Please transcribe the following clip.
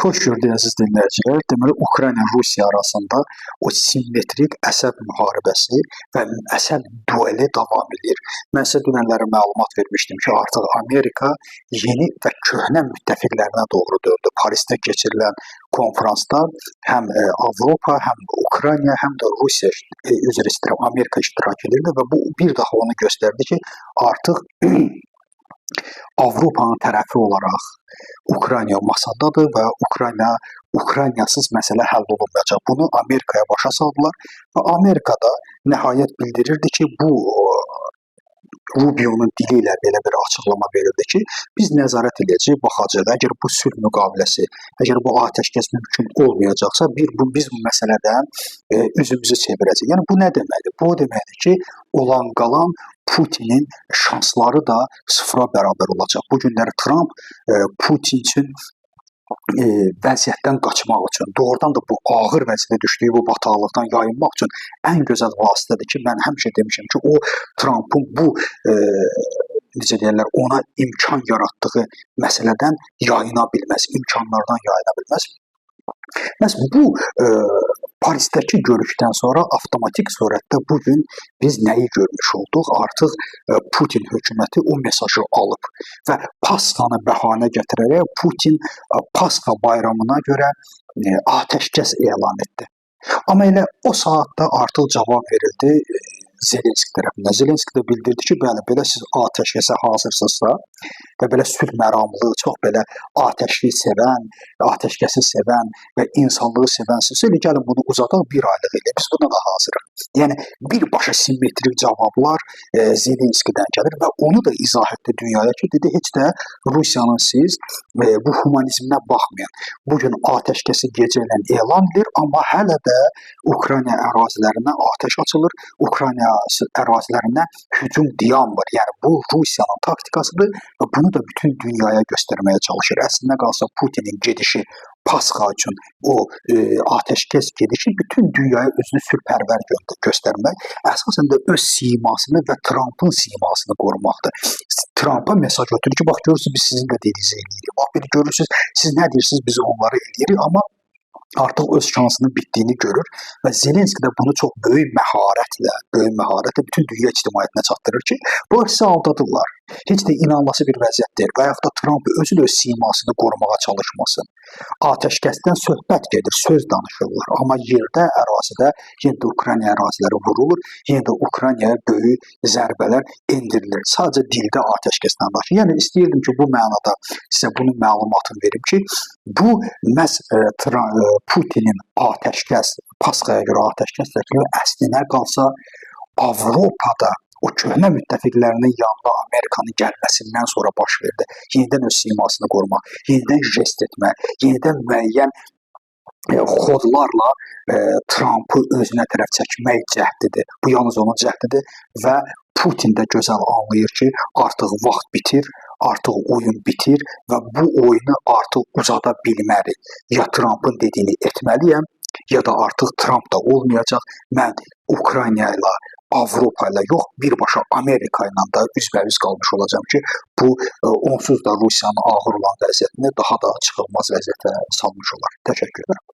Xoş gördük əziz dinləyicilər. Deməli, Ukrayna-Rusiya arasında o simmetrik əsəb müharibəsi və əsəb dueli davam edir. Mən sizə dünənləri məlumat vermişdim ki, artıq Amerika yeni və köhnə müttəfiqlərinə doğru döndü. Parisdə keçirilən konfransda həm Avropa, həm Ukrayna, həm də Rusiya, üzr istəyirəm, Amerika iştirak edirdi və bu bir daha onu göstərdi ki, artıq Avropanın tərəfi olaraq Ukrayna masadadır və Ukraynasız məsələ həll olunmayacaq. Bunu Amerikaya başa saldılar və Amerika da nəhayət bildirirdi ki, bu Rubio'nun dili ilə belə bir açıqlama verildi ki, biz nəzarət edəcəyik, baxacağıq. Əgər bu sülh müqaviləsi, əgər bu atəşkəs mümkün olmayacaqsa, biz bu məsələdən üzümüzü çevirəcəyik. Yəni bu nə deməkdir? Bu o deməkdir ki, olan qalan Putinin şansları da sıfıra bərabər olacaq. Bu günləri Trump Putin üçün vəziyyətdən qaçmaq üçün, doğrudan da bu ağır vəziyyətə düşdüyü bu bataqlıqdan yayınmaq üçün ən gözəl vasitədir ki, mən həmişə demişəm ki, o Trump'un bu necə deyirlər, ona imkan yaratdığı məsələdən yayına bilməz, imkanlardan yayına bilməz. Məsələn, bu Parisdəki görüşdən sonra avtomatik surətdə bugün biz nəyi görmüş olduq? Artıq Putin hökuməti o mesajı alıb və Pasxanı bəhanə gətirərək Putin Pasxa bayramına görə atəşkəs elan etdi. Amma elə o saatda artıq cavab verildi Zelenski tərəfindən. Zelenski də bildirdi ki, bəli, belə siz atəşkəsə hazırsınızsa və belə sülh məramlı, çox belə atəşli sevən, atəşkəsi sevən və insanlığı sevənsinizsə, elə gəlin bunu uzadaq bir aylıq elə. Biz buna da hazırıq. Yəni, birbaşa simmetrik cavablar Zelenskidən gəlir və onu da izah etdi dünyaya ki, dedi, heç də Rusiyanın siz bu humanizminə baxmayan, bugün atəşkəsi gecə ilə elan edilir, amma hələ də Ukrayna ərazilərinə atəş açılır, Ukrayna ərazilərinə hücum dayanmır. Yəni, bu Rusiyanın taktikasıdır və bunu da bütün dünyaya göstərməyə çalışır. Əslində qalsa Putinin gedişi Pasxa üçün o atəşkəs gedişi bütün dünyaya özünü sülhpərvər göstərmək, əsasən də öz simasını və Trump'ın simasını qorumaqdır. Trump'a mesaj ötürür ki, bax görürsünüz biz sizin də dediyinizi eləyirik. Bax bir görürsünüz siz nə deyirsiniz biz onları eləyirik, amma artıq öz şansının bitdiyini görür və Zelenski də bunu çox böyük məharətlə bütün dünya ictimaiyyətinə çatdırır ki, bu sizi aldadırlar. Heç də inanması bir vəziyyət deyil və yaxud da Trump özü də öz simasını qorumağa çalışmasın. Atəşkəsdən söhbət gedir, söz danışırlar, amma yerdə, ərazidə yenə də Ukrayna əraziləri vurulur, yenə də Ukraynaya böyük zərbələr endirilir. Sadəcə dildə atəşkəsdən danışır. Yəni istəyirdim ki, bu mənada sizə bunun məlumatını verim ki, bu məhz Putinin atəşkəs, Pasxaya görə atəşkəs təklifi əslinə qalsa Avropada o köhnə müttəfiqlərinin yanına Amerikanın gəlməsindən sonra baş verdi. Yenidən öz simasını qorumaq, yenidən jest etmək, yenidən müəyyən xodlarla Trump'ı özünə tərəf çəkmək cəhdidir. Bu yalnız onun cəhdidir və Putin də gözəl anlayır ki, artıq vaxt bitir, artıq oyun bitir və bu oyunu artıq uzada bilmərik. Ya Trump'ın dediyini etməliyəm, ya da artıq Trump da olmayacaq. Mən Ukrayna ilə, Avropa ilə yox, birbaşa Amerika ilə də üzbəüz qalmış olacağım ki, bu onsuz da Rusiyanın ağır olan vəziyyətini daha da çıxılmaz vəziyyətə salmış olar. Təşəkkür edirəm.